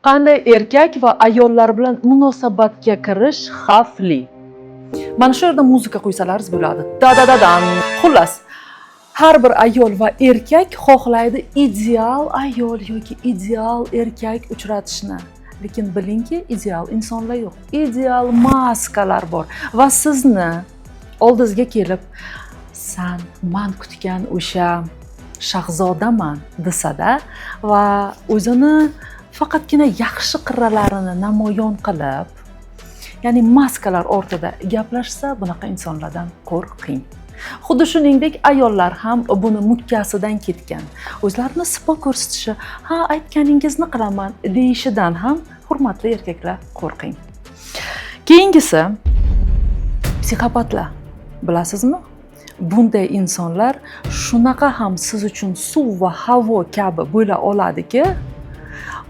Qanday erkak va ayollar bilan munosabatga kirish xavfli? Mana shu yerda muzika qo'ysalaringiz bo'ladi. Da-da-da-dan. Xullas, har bir ayol va erkak xohlaydi ideal ayol yoki ideal erkak uchratishni. Lekin bilingki, ideal insonlar yo'q. Ideal maskalar bor va sizni oldingizga kelib, "San man kutgan o'sha shahzodaman" desada va o'zini faqatgina yaxshi qirralarini namoyon qilib, ya'ni maskalar ortida gaplashsa, bunaqa insonlardan qo'rqing. Xuddi shuningdek, ayollar ham buni mukkasidan ketgan. O'zlarini sipo ko'rsatishi, "Ha, aytganingizni qilaman" deyishidan ham hurmatli erkaklar qo'rqing. Keyingisi psixopatlar. Bilasizmi? Bunday insonlar shunaqa ham siz uchun suv va havo kabi bo'la oladiki,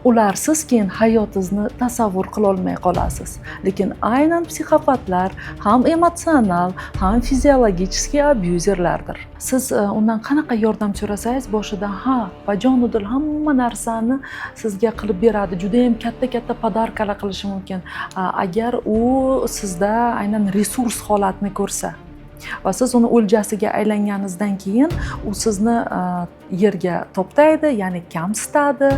ularsiz keyin hayotingizni tasavvur qila olmay qolasiz. Lekin aynan psixopatlar ham emotsional, ham fiziologik abyuzerlardir. Siz undan qanaqa yordam so'rasangiz, boshida "Ha, bajonidil hamma narsani sizga qilib beradi. Juda ham katta-katta podarkalar qilishi mumkin. Agar u sizda aynan resurs holatni ko'rsa va siz uni o'ljasiga aylanganingizdan keyin u sizni yerga to'xtaydi, ya'ni kamsitadi.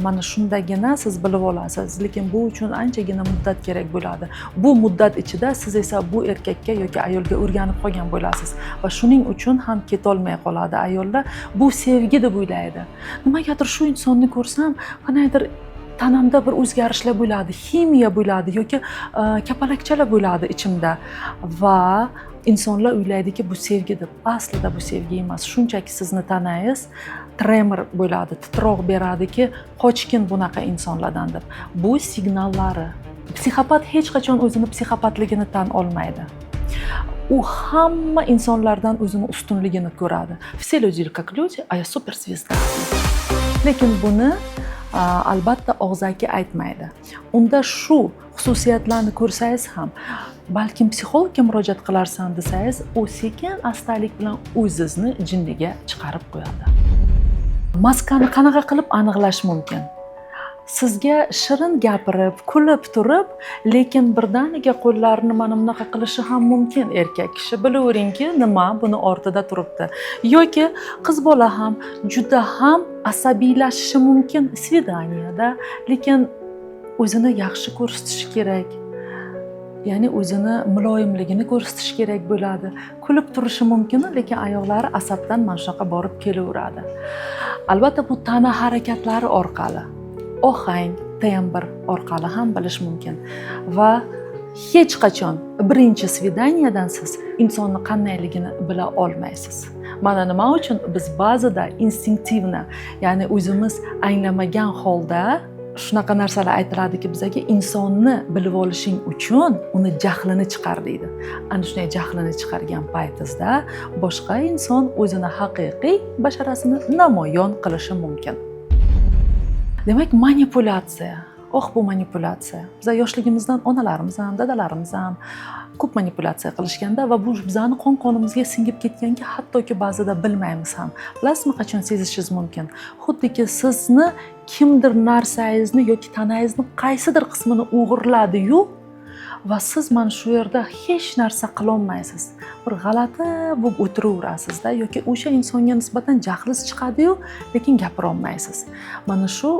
Mana shundagina siz bilib olasiz. Lekin bu uchun anchagina muddat kerak bo'ladi. Bu muddat ichida siz esa bu erkakka yoki ayolga o'rganib qolgan bo'lasiz va shuning uchun ham ketolmay qoladi ayollar. Bu sevgi deb o'ylaydi. Nimagadir shu insonni ko'rsam, qanaydir tanamda bir o'zgarishlar bo'ladi, ximiya bo'ladi yoki kapalakchalar bo'ladi ichimda va insonlar o'ylaydiki, bu sevgi deb. Aslida bu sevgi emas. Shunchaki sizni tanangiz tremor bo'ladi, titroq beradiki, qochgin bunaqa insonlardan deb. Bu signallari. Psixopat hech qachon o'zini psixopatligini tan olmaydi. U hamma insonlardan o'zini ustunligini ko'radi. Все люди как люди, а я суперзвезда. Lekin buni albatta og'zaki aytmaydi. Unda shu xususiyatlarni ko'rsangiz ham, balkim psixologga murojaat qilarsan desangiz, u sekin astalik bilan o'zingizni jinniga chiqarib qo'yadi. Maskani qanaqa qilib aniqlash mumkin? Sizga shirin gapirib, kulib turib, lekin birdaniga qo'llarini mana bunaqa qilishi ham mumkin erkak kishi. Bilaveringki, nima buni ortida turibdi. Yoki qiz bola ham juda ham asabiylashishi mumkin svidaniyada, lekin o'zini yaxshi ko'rsatishi kerak. Ya'ni o'zini muloyimligini ko'rsatish kerak bo'ladi. Kulib turishi mumkin, lekin oyoqlari asabdan mana shunaqa borib kelaveradi. Albatta bu tana harakatlari orqali, ohang, tembr orqali ham bilish mumkin va hech qachon birinchi svidaniyadan siz insonni qandayligini bila olmaysiz. Mana nima uchun biz ba'zida instinktivna, ya'ni o'zimiz anglamagan holda shunaqa narsalar aytiladiki bizga, insonni bilib olishing uchun uni jahlini chiqar deydi. Ana shunday jahlini chiqargan paytingizda boshqa inson o'zini haqiqiy basharasini namoyon qilishi mumkin. Demak, manipulyatsiya. Bu manipulyatsiya. Biz yoshligimizdan onalarimiz ham, dadalarimiz ham ko'p manipulyatsiya qilishganda va bu bizning qon-qonimizga singib ketganki, hattoki ba'zida bilmaymiz ham. Bilasizmi, qachon sezishingiz mumkin? Xuddiki sizni kimdir narsangizni yoki tanangizni qaysidir qismini o'g'irladi-yu va siz mana shu yerda hech narsa qila olmaysiz. Bir g'alati bo'lib o'tiraverasizda yoki o'sha insonga nisbatan jahlingiz chiqadi-yu, lekin gapira olmaysiz. Mana shu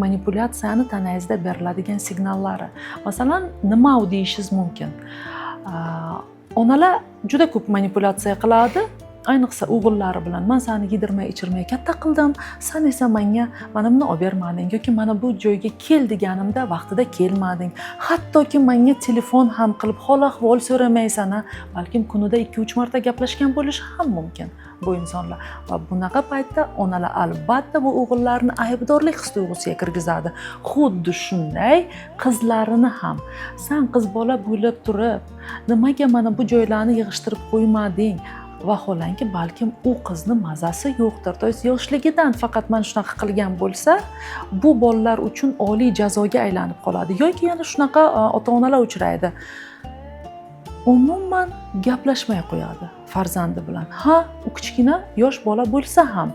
manipulyatsiyani tanangizda beriladigan signallari. Masalan, nima deyishingiz mumkin? Onalar juda ko'p manipulyatsiya qiladi. Ayniqsa o'g'illari bilan, "Men seni yedirmay ichirmay katta qildim, sen esa menga mana buni olib bermading yoki mana bu joyga kel deganimda vaqtida kelmading. Hattoki menga telefon ham qilib hol ahvol so'ramaysan, balkim kunida 2-3 marta gaplashgan bo'lishi ham mumkin bu insonlar." Va bunaqa paytda onalar albatta bu o'g'illarni aybdorlik his-tuyg'usiga kirgizadi. Xuddi shunday qizlarini ham, "Sen qiz bola bo'lib turib, nimaga mana bu joylarni yig'ishtirib qo'ymading?" Vaholanki balkim u qizni mazasi yo'qdir. To есть yoshligidan faqat mana shunaqa qilgan bo'lsa, bu bolalar uchun oliy jazoga aylanib qoladi. Yoki yana shunaqa ota-onalar uchraydi. Umuman gaplashmay qo'yadi farzandi bilan. Ha, u kichkina yosh bola bo'lsa ham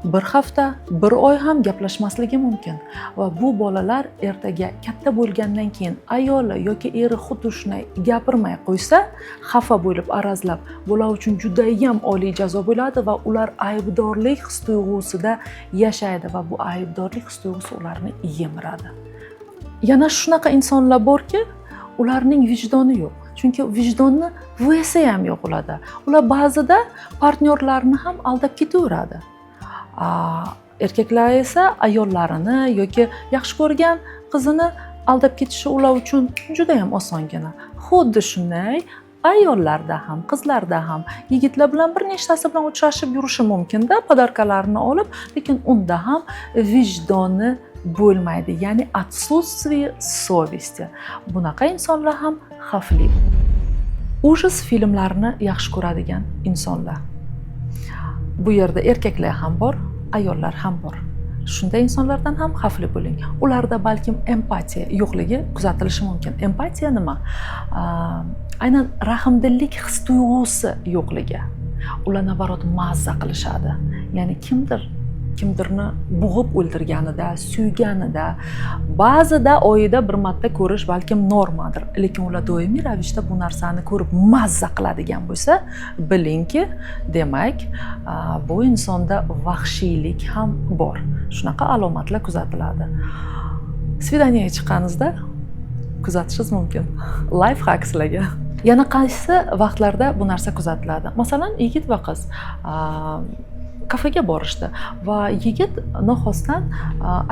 bir hafta, bir oy ham gaplashmasligi mumkin va bu bolalar ertaga katta bo'lgandan keyin ayoli yoki eri xuddi shunday gapirmay qo'ysa, xafa bo'lib, arazlab, bular uchun juda ham oliy jazo bo'ladi va ular aybdorlik his-tuyg'usida yashaydi va bu aybdorlik his-tuyg'usi ularni yemiradi. Yana shunaqa insonlar borki, ularning vijdoni yo'q. Chunki vijdonni vesi ham yo'q ularda. Ular ba'zida partnyorlarini ham aldab ketaveradi. Erkaklar esa ayollarini yoki yaxshi ko'rgan qizini aldab ketishi ular uchun juda ham osongina. Xuddi shunday ayollarda ham, qizlarda ham yigitlar bilan bir nechtasi bilan uchrashib yurishi mumkin-da, podarkalarini olib, lekin unda ham vijdoni bo'lmaydi, ya'ni отсутствие совести. Bunaqa insonlar ham xavfli. Ужас filmlarini yaxshi ko'radigan insonlar. Bu yerda erkaklar ham bor, ayollar ham bor. Shunday insonlardan ham xavfli bo'ling. Ularda balkim empatiya yo'qligi kuzatilishi mumkin. Empatiya nima? Aynan rahmdillik his-tuyg'usi yo'qligi. Ular navarot mazza qilishadi. Ya'ni kimdirni bo'g'ib o'ldirganida, suyganida, ba'zida oyida bir marta ko'rish balkim normadir, lekin ular doimiy ravishda bu narsani ko'rib mazza qiladigan bo'lsa, bilingki, demak, bu insonda vahshiylik ham bor. Shunaqa alomatlar kuzatiladi. Svidaniyaga chiqqaningizda kuzatishingiz mumkin. Life hack sizlarga. Yana qaysi vaqtlarda bu narsa kuzatiladi? Masalan, yigit va qiz kafega borishdi va yigit noxosdan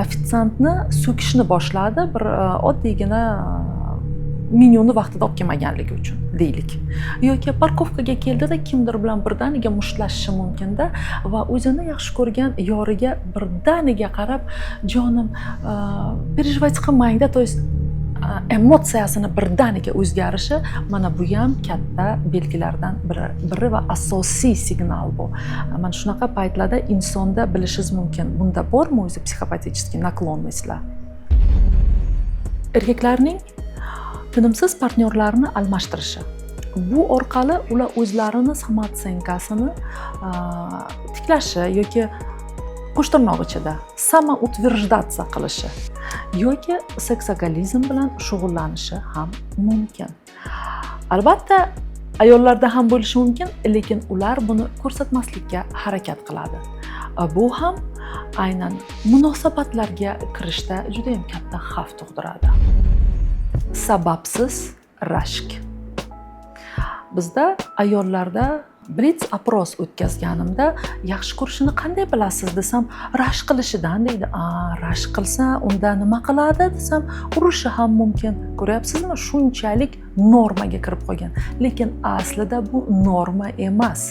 ofitsiantni so'kishni boshladi, bir oddiygina menyuni vaqtida olib kelmaganligi uchun deylik. Yoki parkovkaga keldida kimdir bilan birdaniga mushlashishi mumkin-da va o'zini yaxshi ko'rgan yoriga birdaniga qarab, jonim, переживать qilmang-da, to есть emotsiyasini birdaniga o'zgarishi, mana bu ham katta belgilardan biri va asosiy signal bu. Mana shunaqa paytlarda insonda bilishingiz mumkin. Bunda bormi o'zi psixopatический наклонностьlar? Erkaklarning tinimsiz partnyorlarini almashtirishi. Bu orqali ular o'zlarini samootsenkasini tiklashi yoki qo'shtirnoq ichida samoutверждаться qilishi yoki seksagalizm bilan shug'ullanishi ham mumkin. Albatta, ayollarda ham bo'lishi mumkin, lekin ular buni ko'rsatmaslikka harakat qiladi. Bu ham aynan munosabatlarga kirishda juda ham katta xavf tug'diradi. Sababsiz rashk. Bizda ayollarda blitz opros o'tkazganimda yaxshi ko'rishini qanday bilasiz desam, rashk qilishidan deydi. Rashk qilsa unda nima qiladi desam, urishi ham mumkin. Ko'ryapsizmi? Shunchalik normaga kirib qolgan. Lekin aslida bu norma emas.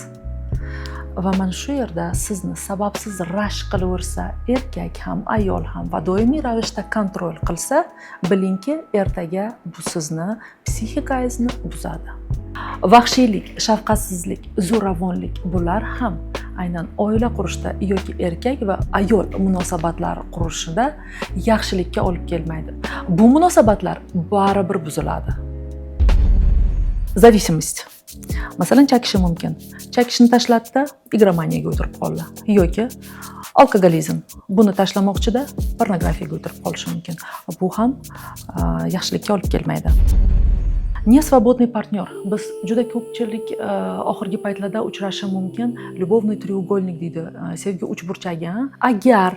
Va mana shu yerda sizni sababsiz rashk qilaversa, erkak ham, ayol ham va doimiy ravishda kontrol qilsa, bilingki, ertaga bu sizni psixikangizni buzadi. Vahshiylik, shafqatsizlik, zo'ravonlik bular ham aynan oila qurishda yoki erkak va ayol munosabatlari qurishida yaxshilikka olib kelmaydi. Bu munosabatlar baribir buziladi. Зависимость. Masalan, chakishi mumkin. Chakishni tashlatdi, igromaniyaga o'tirib qoldi. Yoki alkogolizm. Buni tashlamoqchida pornografiyaga o'tirib qolishi mumkin. Bu ham yaxshilikka olib kelmaydi. Nesvobodniy partnyor. Biz juda ko'pchilik oxirgi paytlarda uchrashi mumkin. Любовный треугольник deydi. Sevgi uchburchagi. Agar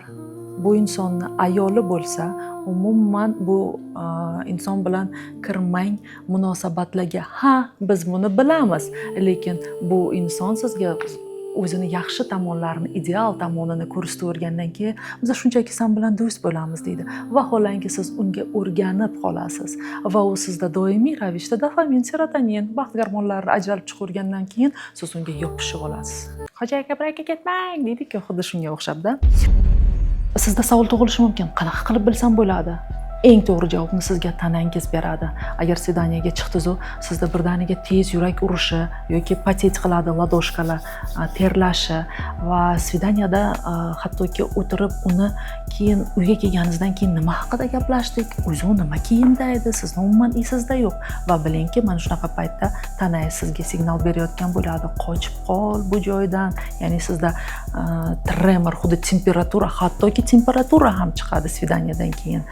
bu insonni ayoli bo'lsa, umuman bu inson bilan kirmang munosabatlarga. Biz buni bilamiz, lekin bu inson sizga o'zini yaxshi tomonlarini, ideal tomonini ko'rsatavergandan keyin biz shunchaki sen bilan do'st bo'lamiz deydi. Vaholanki siz unga o'rganib qolasiz va u sizda doimiy ravishda dopamin, serotonin, baxt gormonlari ajralib chiqavergandan keyin siz unga yopishib olasiz. Hoji aka, bir aka ketmang deydi-ku, xuddi shunga o'xshabda. Sizda savol tug'ilishi mumkin. Qanaqa qilib bilsam bo'ladi? eng to'g'ri javobni sizga tanangiz beradi. Agar svidaniyaga chiqdingiz, sizda birdaniga tez yurak urishi yoki potet qiladi ladoshkalar, terlashi va svidaniyada hattoki o'tirib uni keyin uyga kelganingizdan keyin nima haqida gaplashdik, o'zi nima kiyimda edi, sizni umuman esingizda yo'q va bilingki, mana shunaqa paytda tanangiz sizga signal berayotgan bo'ladi, qochib qol bu joydan. Ya'ni sizda tremor, xuddi temperatura, hattoki temperatura ham chiqadi svidaniyadan keyin.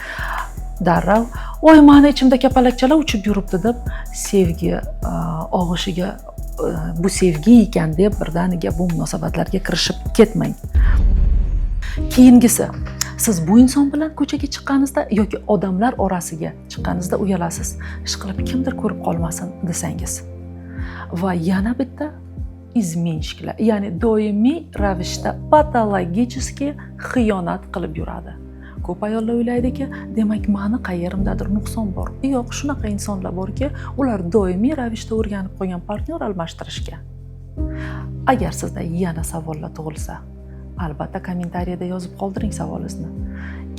Darrov, "Voy, meni ichimda kapalakchalar uchib yuribdi" deb sevgi og'ishiga bu sevgi ekan deb birdaniga bu munosabatlarga kirishib ketmang. Keyingisi, siz bu inson bilan ko'chaga chiqqaningizda yoki odamlar orasiga chiqqaningizda uyalasiz. Ishqilib kimdir ko'rib qolmasin desangiz. Va yana bitta izmenishkilar, ya'ni doimiy ravishda patologicheski xiyonat qilib yuradi. Ko'p ayollar o'ylaydiki, demak meni qayerimdadir nuqson bor. Yo'q, shunaqa insonlar borki, ular doimiy ravishda o'rganib qolgan partnyor almashtirishga. Agar sizda yana savollar tug'ilsa, albatta kommentariyada yozib qoldiring savolingizni.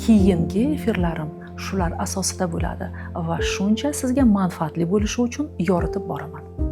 Keyingi efirlarim shular asosida bo'ladi va shuncha sizga manfaatli bo'lishi uchun yoritib boraman.